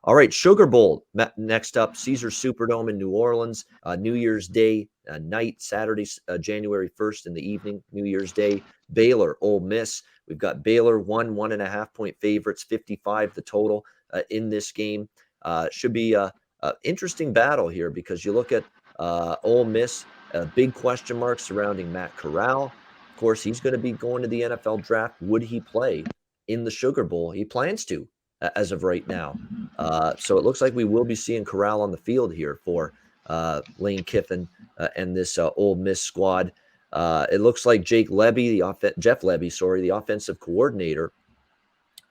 All right, Sugar Bowl next up, Caesar Superdome in New Orleans, New Year's Day night, Saturday, January 1st in the evening, New Year's Day. Baylor, Ole Miss. We've got Baylor 1.5 point favorites, 55 the total in this game. Should be a interesting battle here because you look at Ole Miss, big question mark surrounding Matt Corral. Of course, he's going to be going to the NFL draft. Would he play in the Sugar Bowl? He plans to as of right now. So it looks like we will be seeing Corral on the field here for Lane Kiffin and this Ole Miss squad. It looks like Jeff Lebby, the offensive coordinator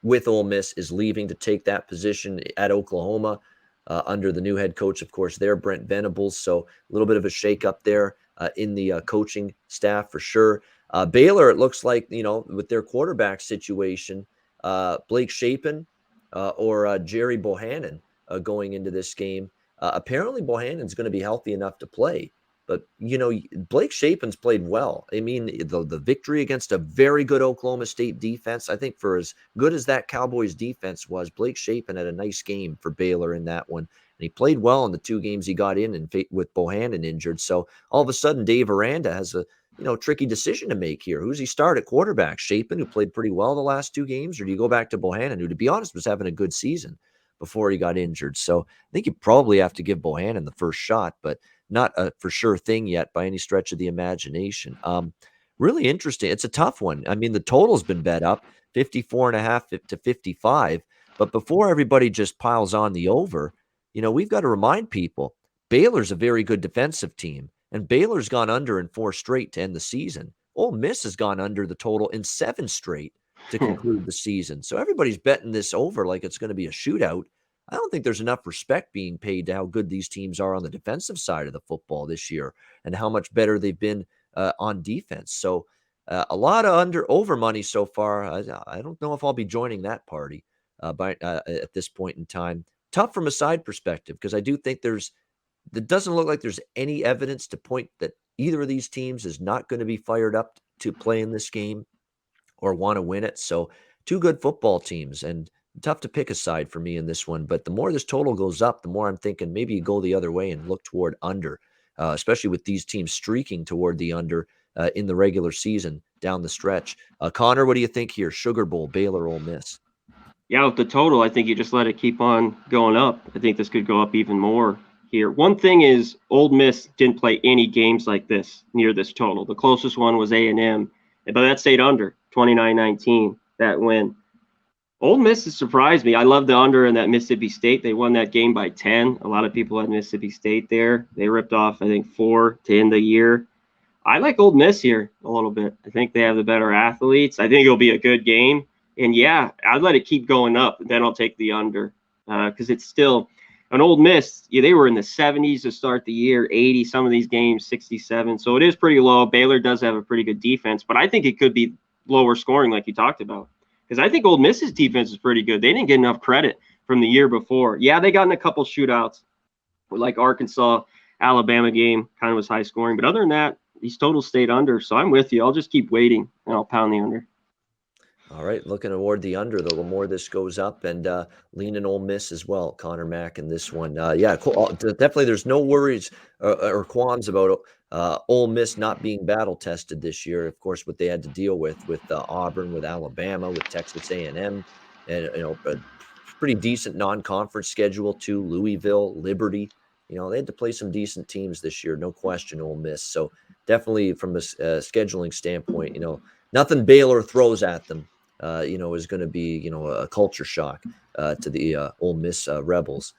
with Ole Miss, is leaving to take that position at Oklahoma under the new head coach, of course, there, Brent Venables. So a little bit of a shakeup there in the coaching staff for sure. Baylor, it looks like, with their quarterback situation, Blake Shapen or Jerry Bohannon going into this game. Apparently, Bohannon's going to be healthy enough to play. But, Blake Shapen's played well. I mean, the victory against a very good Oklahoma State defense, I think for as good as that Cowboys defense was, Blake Shapen had a nice game for Baylor in that one. And he played well in the 2 games he got in with Bohannon injured. So all of a sudden, Dave Aranda has a tricky decision to make here. Who's he start at quarterback? Shapen, who played pretty well the last 2 games, or do you go back to Bohannon, who, to be honest, was having a good season before he got injured? So I think you probably have to give Bohannon the first shot, but not a for sure thing yet by any stretch of the imagination. Really interesting. It's a tough one. I mean, the total's been bet up 54.5 to 55. But before everybody just piles on the over, we've got to remind people Baylor's a very good defensive team, and Baylor's gone under in 4 straight to end the season. Ole Miss has gone under the total in 7 straight to conclude the season. So everybody's betting this over like it's going to be a shootout. I don't think there's enough respect being paid to how good these teams are on the defensive side of the football this year and how much better they've been on defense. So a lot of over money so far. I don't know if I'll be joining that party at this point in time. Tough from a side perspective because I do think it doesn't look like there's any evidence to point that either of these teams is not going to be fired up to play in this game or want to win it. So 2 good football teams, and tough to pick a side for me in this one. But the more this total goes up, the more I'm thinking maybe you go the other way and look toward under, especially with these teams streaking toward the under in the regular season down the stretch. Conor, what do you think here? Sugar Bowl, Baylor, Ole Miss. Yeah, with the total, I think you just let it keep on going up. I think this could go up even more here. One thing is Ole Miss didn't play any games like this near this total. The closest one was A&M, but that stayed under 29-19, that win. Ole Miss has surprised me. I love the under in that Mississippi State. They won that game by 10. A lot of people had Mississippi State there. They ripped off, I think, 4 to end the year. I like Ole Miss here a little bit. I think they have the better athletes. I think it'll be a good game. And, yeah, I'd let it keep going up. Then I'll take the under because it's still an Ole Miss. Yeah, they were in the 70s to start the year, 80, some of these games, 67. So it is pretty low. Baylor does have a pretty good defense, but I think it could be lower scoring like you talked about. Because I think Ole Miss's defense is pretty good. They didn't get enough credit from the year before. Yeah, they got in a couple shootouts, like Arkansas, Alabama game, kind of was high scoring. But other than that, these totals stayed under. So I'm with you. I'll just keep waiting, and I'll pound the under. All right, looking toward the under, though, the more this goes up, and leaning Ole Miss as well, Conor Mack in this one. Yeah, cool. Definitely there's no worries or qualms about Ole Miss not being battle-tested this year. Of course, what they had to deal with Auburn, with Alabama, with Texas A&M, and a pretty decent non-conference schedule too, Louisville, Liberty. They had to play some decent teams this year, no question, Ole Miss. So definitely from a scheduling standpoint, nothing Baylor throws at them is going to be, a culture shock to the Ole Miss Rebels.